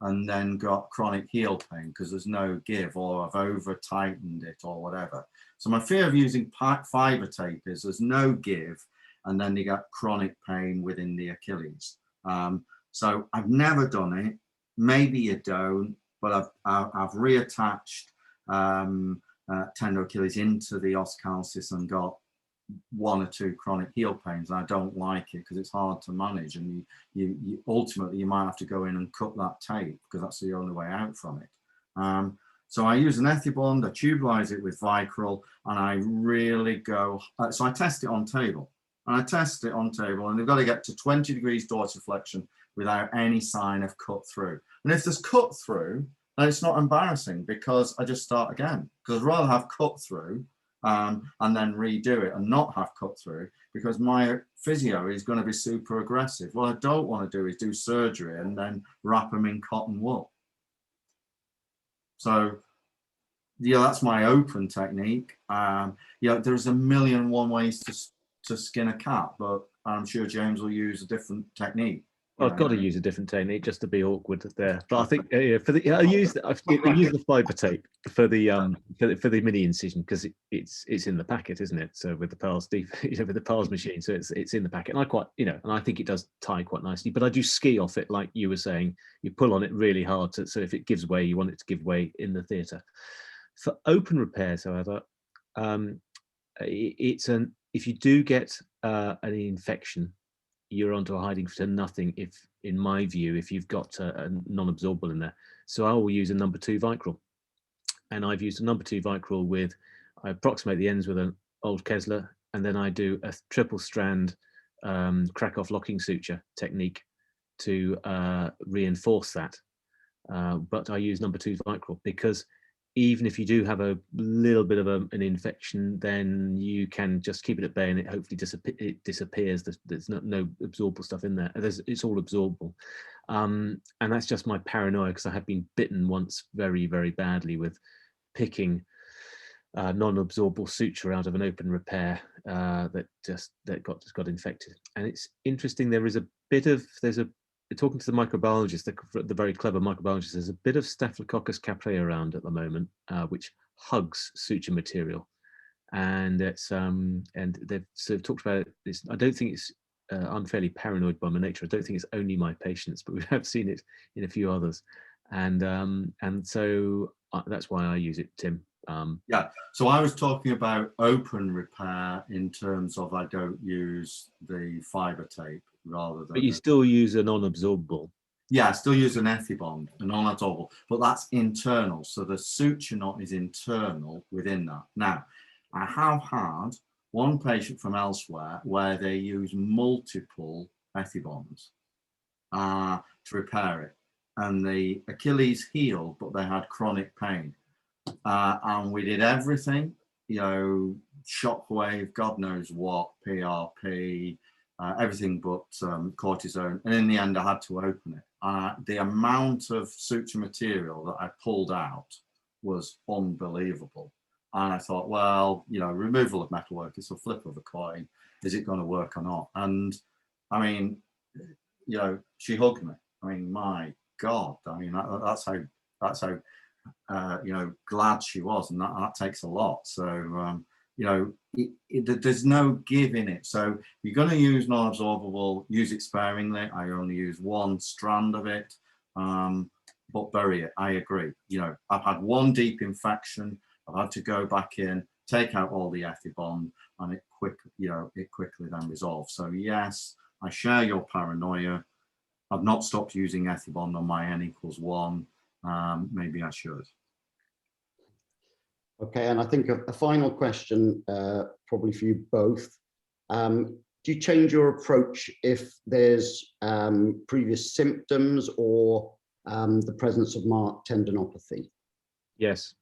and then got chronic heel pain because there's no give, or I've over tightened it or whatever. So my fear of using fiber tape is there's no give and then you get chronic pain within the Achilles. So I've never done it. Maybe you don't, but I've reattached tendo Achilles into the os calcis and got 1 or 2 chronic heel pains. I don't like it because it's hard to manage, and you ultimately you might have to go in and cut that tape because that's the only way out from it. So I use an Ethibond, I tubularize it with Vicryl, and I really go. So I test it on table, and they've got to get to 20 degrees dorsiflexion without any sign of cut through. And if there's cut through, then it's not embarrassing because I just start again. Because I'd rather have cut through and then redo it and not have cut through, because my physio is going to be super aggressive. What I don't want to do is do surgery and then wrap them in cotton wool. So yeah, that's my open technique. Yeah, there's 1,000,001 ways to skin a cat, but I'm sure James will use a different technique. I've got to use a different technique just to be awkward there, but I think I use the fiber tape for the mini incision because it's in the packet, isn't it? So with the PALS with the PALS machine, so it's in the packet, and I quite and I think it does tie quite nicely. But I do ski off it, like you were saying. You pull on it really hard, so if it gives way, you want it to give way in the theatre. For open repairs, however, if you do get an infection, you're onto a hiding to nothing if, in my view, if you've got a non-absorbable in there. So I will use a number 2 Vicryl. And I've used a number 2 Vicryl with, I approximate the ends with an old Kessler, and then I do a triple strand crack-off locking suture technique to reinforce that. But I use number 2 Vicryl because even if you do have a little bit of an infection, then you can just keep it at bay and it hopefully disappears. There's no absorbable stuff in there. It's all absorbable. And that's just my paranoia because I have been bitten once very, very badly with picking non-absorbable suture out of an open repair that got infected. And it's interesting, talking to the microbiologist, the very clever microbiologist, there's a bit of Staphylococcus capreae around at the moment, which hugs suture material, and it's and they've sort of talked about it. I don't think it's. I'm fairly paranoid by my nature. I don't think it's only my patients, but we have seen it in a few others, and so that's why I use it, Tim. Yeah. So I was talking about open repair in terms of I don't use the fiber tape rather than. But you still use a non-absorbable. Yeah, I still use an Ethibond, a non-absorbable, but that's internal. So the suture knot is internal within that. Now, I have had one patient from elsewhere where they use multiple Ethibonds to repair it, and the Achilles healed, but they had chronic pain. And we did everything, shockwave, God knows what, PRP, everything but cortisone. And in the end, I had to open it. The amount of suture material that I pulled out was unbelievable. And I thought, well, removal of metalwork is a flip of a coin. Is it going to work or not? And I mean, she hugged me. I mean, my God, I mean, that's how glad she was, and that takes a lot. So there's no give in it. So if you're going to use non-absorbable, use it sparingly. I only use 1 strand of it, but bury it. I agree. I've had 1 deep infection. I've had to go back in, take out all the Ethibond, and it quickly then resolves. So yes, I share your paranoia. I've not stopped using Ethibond on my N=1. Maybe I should. Okay, and I think a final question, probably for you both. Do you change your approach if there's previous symptoms or the presence of marked tendinopathy? Yes.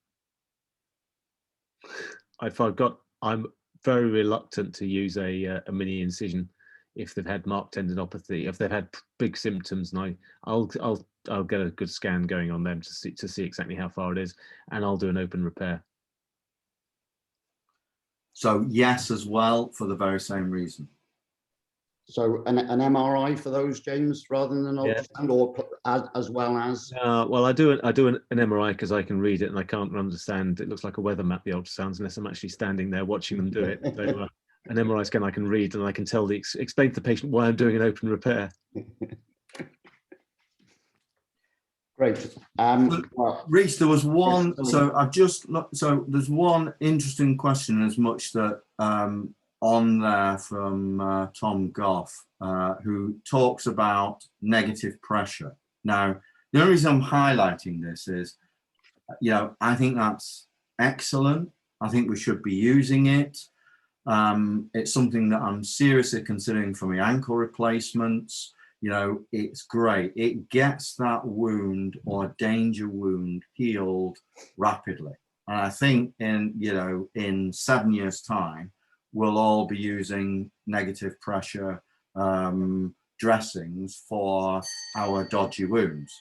I'm very reluctant to use a mini incision if they've had marked tendinopathy. If they've had big symptoms, and I'll get a good scan going on them to see exactly how far it is, and I'll do an open repair. So yes, as well, for the very same reason. So an MRI for those, James, rather than an ultrasound, or as well as? Well, I do an MRI because I can read it and I can't understand. It looks like a weather map, the ultrasounds, unless I'm actually standing there watching them do it. So an MRI scan I can read and I can tell explain to the patient why I'm doing an open repair. Great. Well, Rhys, there was one. Yes, so I've just looked. So there's one interesting question, as much that on there from Tom Goff, who talks about negative pressure. Now, the only reason I'm highlighting this is, I think that's excellent. I think we should be using it. It's something that I'm seriously considering for my ankle replacements. It's great. It gets that wound or danger wound healed rapidly. And I think in 7 years' time, we'll all be using negative pressure dressings for our dodgy wounds,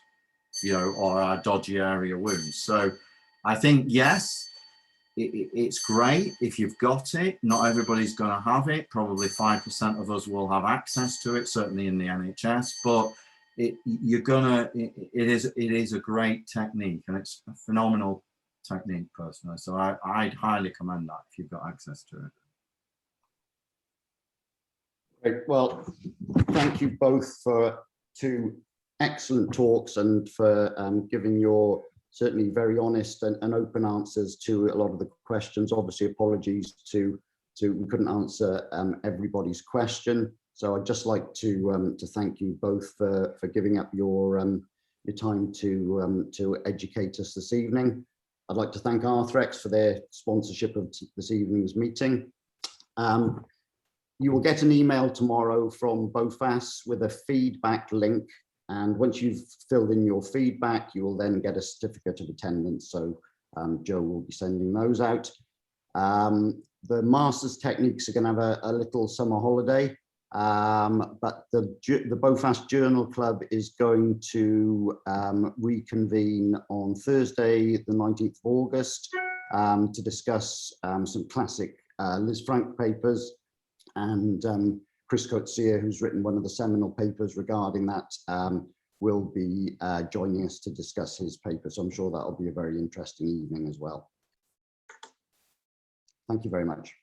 or our dodgy area wounds. So I think, yes, it's great if you've got it. Not everybody's going to have it. Probably 5% of us will have access to it, certainly in the NHS. But it is a great technique, and it's a phenomenal technique personally. So I'd highly commend that if you've got access to it. great. Well, thank you both for 2 excellent talks and for giving your certainly very honest and open answers to a lot of the questions. Obviously, apologies to we couldn't answer everybody's question. So I'd just like to thank you both for giving up your time to educate us this evening. I'd like to thank Arthrex for their sponsorship of this evening's meeting. You will get an email tomorrow from BOFAS with a feedback link. And once you've filled in your feedback, you will then get a certificate of attendance. So Joe will be sending those out. The Masters Techniques are going to have a little summer holiday, but the BOFAS Journal Club is going to reconvene on Thursday, the 19th of August, to discuss some classic Liz Frank papers. And Chris Coetzee, who's written one of the seminal papers regarding that, will be joining us to discuss his paper. So I'm sure that'll be a very interesting evening as well. Thank you very much.